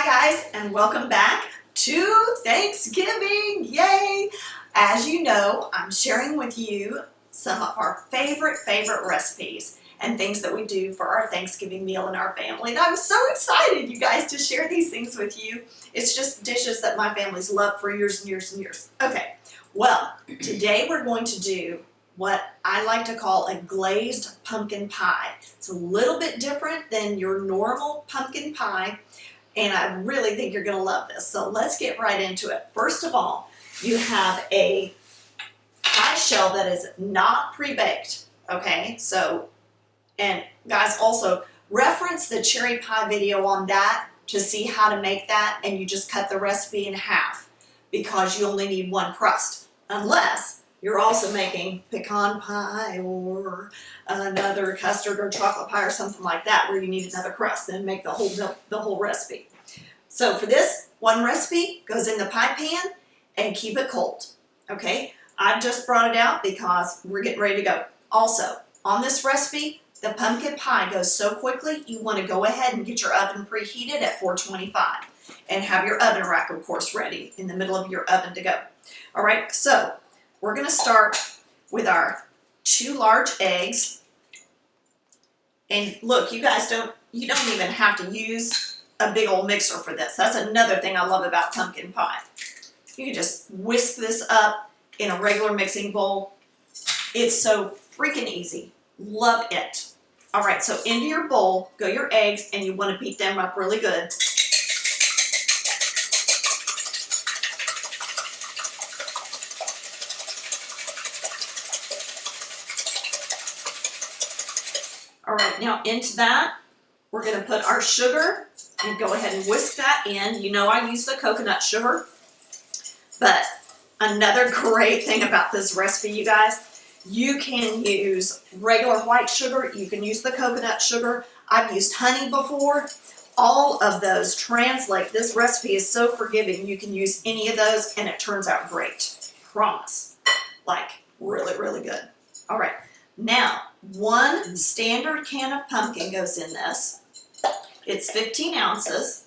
Hi guys, and welcome back to Thanksgiving, yay! As you know, I'm sharing with you some of our favorite recipes and things that we do for our Thanksgiving meal in our family. And I'm so excited, you guys, to share these things with you. It's just dishes that my family's loved for years and years and years. Okay, well, today we're going to do what I like to call a glazed pumpkin pie. It's a little bit different than your normal pumpkin pie, and I really think you're going to love this. So let's get right into it. First of all, you have a pie shell that is not pre-baked, okay? So, and guys, also reference the cherry pie video on that to see how to make that, and you just cut the recipe in half because you only need one crust, unless you're also making pecan pie or another custard or chocolate pie or something like that where you need another crust, then make the whole recipe. So for this, one recipe goes in the pie pan and keep it cold, okay? I've just brought it out because we're getting ready to go. Also, on this recipe, the pumpkin pie goes so quickly, you want to go ahead and get your oven preheated at 425 and have your oven rack, of course, ready in the middle of your oven to go. All right, so we're going to start with our 2 large eggs. And look, you guys don't even have to use a big old mixer for this. That's another thing I love about pumpkin pie. You can just whisk this up in a regular mixing bowl. It's so freaking easy. Love it. All right, so into your bowl go your eggs, and you want to beat them up really good. All right, now into that, we're going to put our sugar and go ahead and whisk that in. You know I use the coconut sugar, but another great thing about this recipe, you guys, you can use regular white sugar, you can use the coconut sugar. I've used honey before. All of those translate. This recipe is so forgiving. You can use any of those and it turns out great. Promise. Like really, really good. All right. Now, 1 standard can of pumpkin goes in this. It's 15 ounces.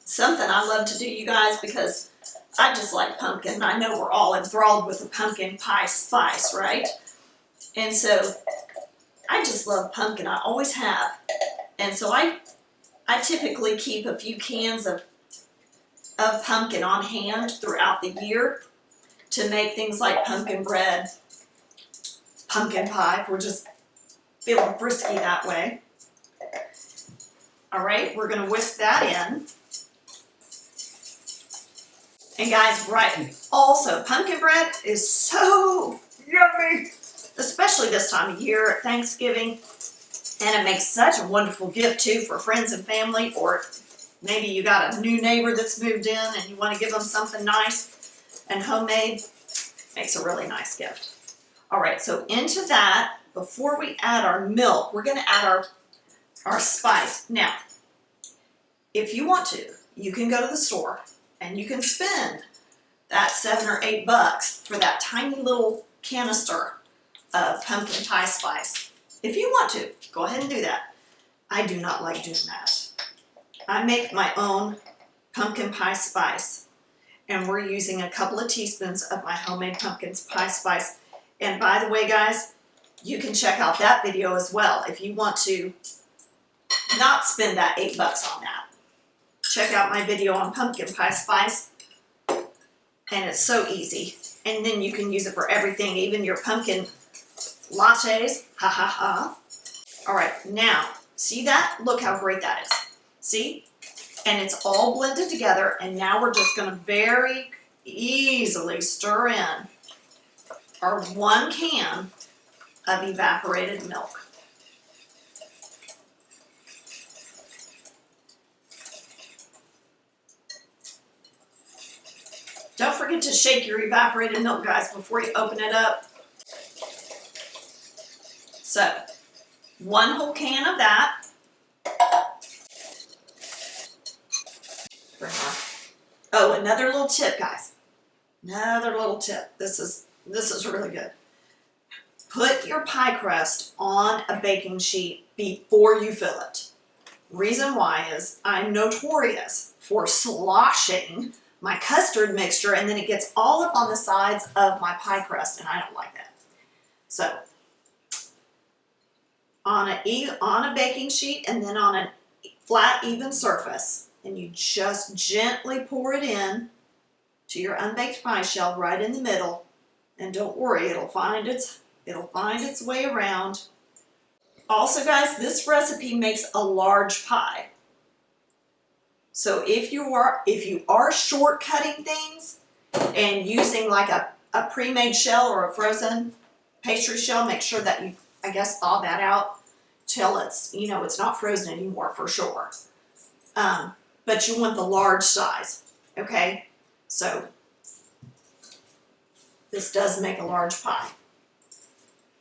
Something I love to do, you guys, because I just like pumpkin. I know we're all enthralled with the pumpkin pie spice, right? And so I just love pumpkin. I always have. And so I typically keep a few cans of pumpkin on hand throughout the year to make things like pumpkin bread, pumpkin pie, if we're just feeling frisky that way. All right, we're gonna whisk that in. And guys, right, also pumpkin bread is so yummy, especially this time of year at Thanksgiving. And it makes such a wonderful gift too for friends and family, or maybe you got a new neighbor that's moved in and you want to give them something nice and homemade. Makes a really nice gift. All right, so into that, before we add our milk, we're going to add our spice. Now, if you want to, you can go to the store and you can spend that $7 or $8 for that tiny little canister of pumpkin pie spice. If you want to, go ahead and do that. I do not like doing that. I make my own pumpkin pie spice, and we're using a couple of teaspoons of my homemade pumpkin pie spice. And by the way, guys, you can check out that video as well if you want to not spend that $8 on that. Check out my video on pumpkin pie spice, and it's so easy. And then you can use it for everything, even your pumpkin lattes. Ha ha ha. All right, now, see that? Look how great that is. See? And it's all blended together, and now we're just going to very easily stir in our 1 can of evaporated milk. Don't forget to shake your evaporated milk, guys, before you open it up. So, 1 whole can of that. Oh, another little tip, guys. Another little tip. This is really good. put your pie crust on a baking sheet before you fill it. Reason why is I'm notorious for sloshing my custard mixture and then it gets all up on the sides of my pie crust and I don't like that. So on a baking sheet and then on a flat even surface, and you just gently pour it in to your unbaked pie shell right in the middle, and don't worry, it'll find its way around. Also guys, this recipe makes a large pie. So if you are shortcutting things and using like a pre-made shell or a frozen pastry shell, make sure that you, I guess, thaw that out till it's, you know, it's not frozen anymore for sure. But you want the large size, okay? So this does make a large pie.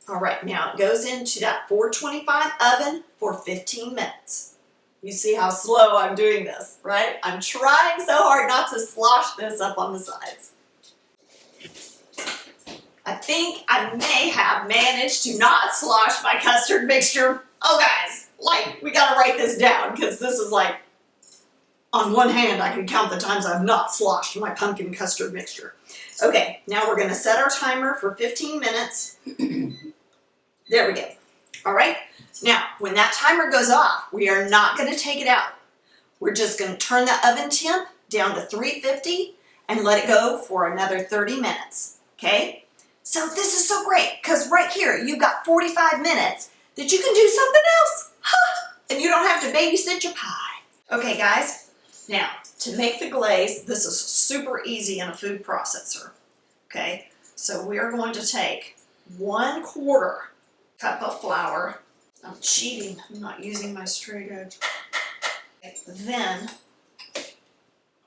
All right, now it goes into that 425 oven for 15 minutes. You see how slow I'm doing this, right? I'm trying so hard not to slosh this up on the sides. I think I may have managed to not slosh my custard mixture. Oh guys, like, we gotta write this down because this is like, on one hand, I can count the times I've not sloshed my pumpkin custard mixture. Okay, now we're gonna set our timer for 15 minutes. There we go. All right, now when that timer goes off, we are not gonna take it out. We're just gonna turn the oven temp down to 350 and let it go for another 30 minutes, okay? So this is so great because right here, you've got 45 minutes that you can do something else. And you don't have to babysit your pie. Okay guys, now to make the glaze, this is super easy in a food processor, okay? So we're going to take 1/4 cup of flour. I'm cheating, I'm not using my straight edge. Okay, then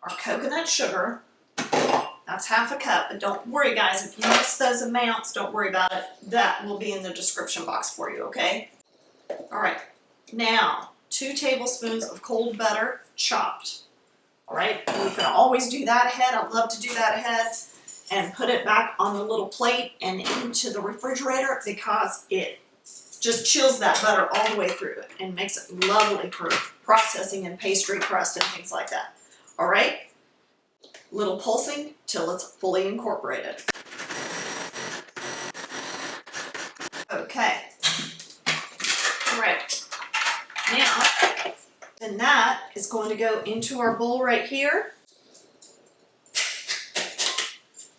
our coconut sugar, that's 1/2 cup, but don't worry guys, if you miss those amounts, don't worry about it. That will be in the description box for you, okay? All right, now 2 tablespoons of cold butter, chopped. All right, you can always do that ahead. I love to do that ahead and put it back on the little plate and into the refrigerator because it just chills that butter all the way through it and makes it lovely for processing and pastry crust and things like that. All right, little pulsing till it's fully incorporated. Okay, all right, now then that is going to go into our bowl right here.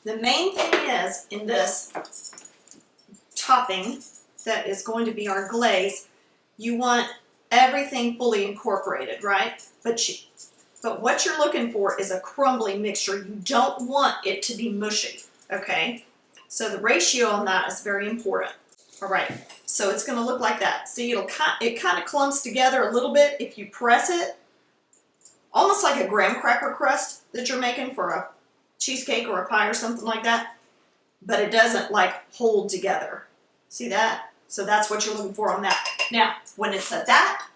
The main thing is in this topping that is going to be our glaze, you want everything fully incorporated, right? But what you're looking for is a crumbly mixture. You don't want it to be mushy, okay? So the ratio on that is very important. All right, so it's gonna look like that. See, it kind of clumps together a little bit if you press it, almost like a graham cracker crust that you're making for a cheesecake or a pie or something like that, but it doesn't like hold together. See that? So that's what you're looking for on that. Now, when it's at that,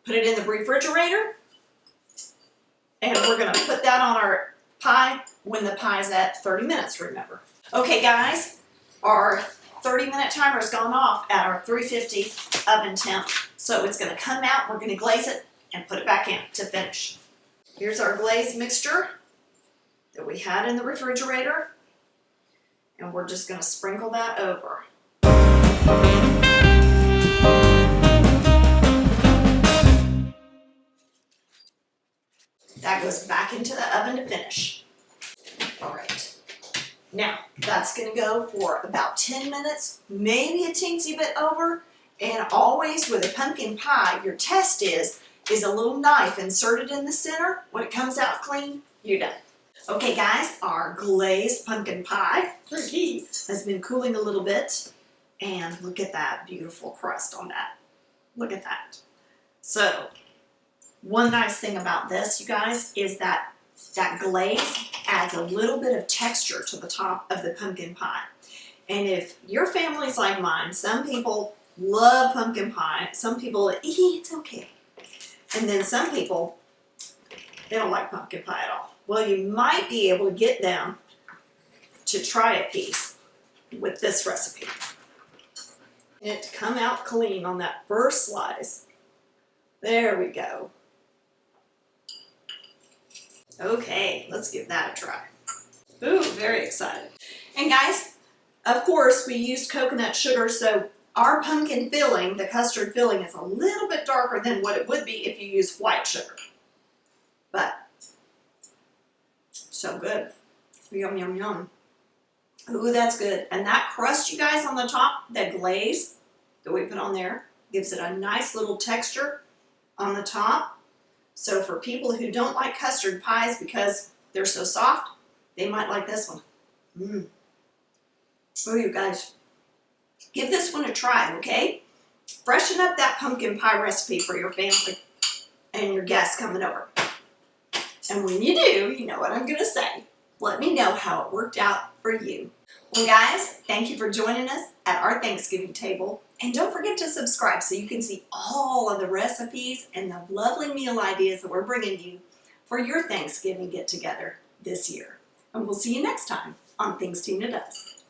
put it in the refrigerator, and we're gonna put that on our pie when the pie's at 30 minutes, remember. Okay guys, our 30-minute timer has gone off at our 350 oven temp. So it's gonna come out, we're gonna glaze it and put it back in to finish. Here's our glaze mixture that we had in the refrigerator. And we're just gonna sprinkle that over. That goes back into the oven to finish. All right. Now, that's gonna go for about 10 minutes, maybe a teensy bit over, and always with a pumpkin pie, your test is a little knife inserted in the center. When it comes out clean, you're done. Okay guys, our glazed pumpkin pie has been cooling a little bit, and look at that beautiful crust on that. Look at that. So, one nice thing about this, you guys, is that glaze adds a little bit of texture to the top of the pumpkin pie. And if your family's like mine, some people love pumpkin pie, some people, it's okay. And then some people, they don't like pumpkin pie at all. Well, you might be able to get them to try a piece with this recipe. it to come out clean on that first slice. There we go. Okay, let's give that a try. Ooh, very excited. And guys, of course, we used coconut sugar, so our pumpkin filling, the custard filling, is a little bit darker than what it would be if you use white sugar. But, so good. Yum, yum, yum. Ooh, that's good. And that crust, you guys, on the top, that glaze that we put on there, gives it a nice little texture on the top. So for people who don't like custard pies because they're so soft, they might like this one. Mmm. Oh, you guys, give this one a try, okay? Freshen up that pumpkin pie recipe for your family and your guests coming over. And when you do, you know what I'm gonna say. Let me know how it worked out for you. Well, guys, thank you for joining us at our Thanksgiving table. And don't forget to subscribe so you can see all of the recipes and the lovely meal ideas that we're bringing you for your Thanksgiving get-together this year. And we'll see you next time on Things Tina Does.